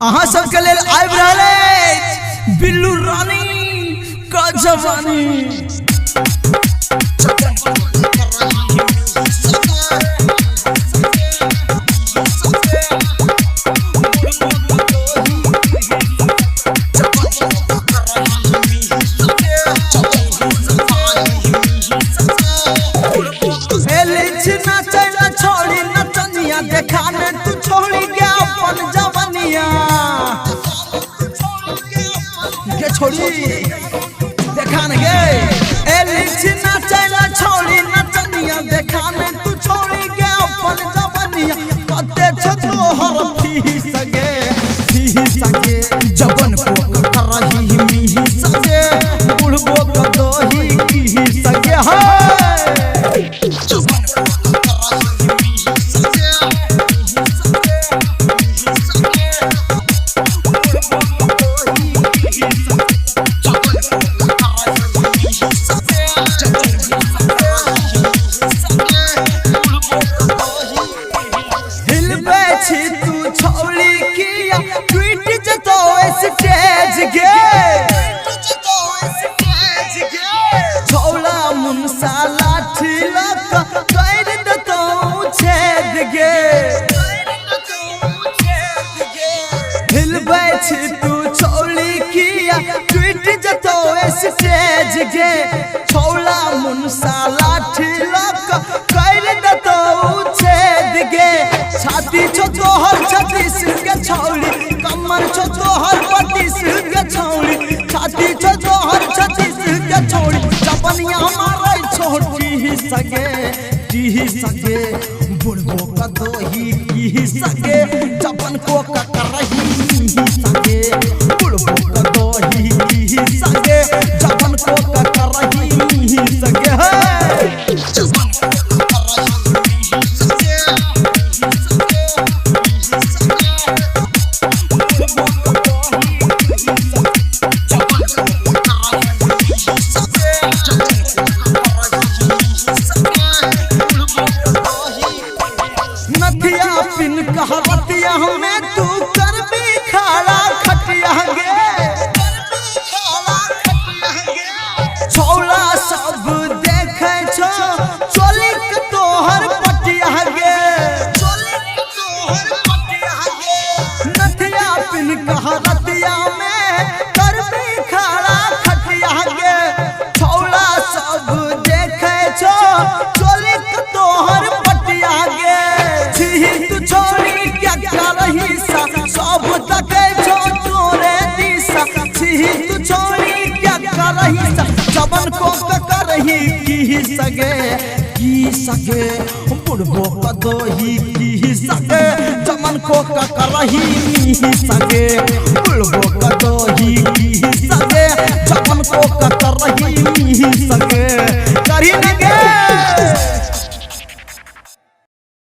अहाँ सबके लेल आबि रहल बिल्लू रानी का जवानी। छोड़ी नचनिया देखाने तू छोड़ी गया अपन जवनिया के छोड़ी देखाने गे एलिछना चला छोड़ी नचनिया देखाने तू छोड़ी गया अपन जवनिया कते छतो हर फी सगे जवन को करही मी सगे बुढ़बो कदोही की सगे है तू छोड़ी किया ट्वीट जतो स्टेज गे छोड़ा मुनसा लाठी लक कर दतो छेद गे हिलबै छी तू छोड़ी किया ट्वीट जतो स्टेज गे छोड़ा मुनसा लाठी लक कर दतो छेद गे छाती छो तोहर 36 के छौड़ी कमर छो तोहर 32 के छौड़ी छाती छो तोहर 36 के छौड़ी जपनिया मारै छोटी सगे बुढ़बो का दोही की सगे जपन को करही सगे बुढ़बो का दोही की सगे जपन को करही सगे है नथिया पिन कहवतिया हमें तू कर भी खाड़ा खटिया गे छोड़ा सब देखे छो चोली के तोहर पटिया गे नथिया पिन कहवतिया में कर भी खाड़ा खटिया गे छोड़ा सब देखे छो चोली के तोहर पटिया गे तू छोड़ी क्या करही सा सब तके छो तोरे दिशा तू छोड़ी क्या करही सा जवन को करही की सगे बुढ़बो कदोही की सगे जवन को करही सगे बुढ़बो कदोही की सगे जवन को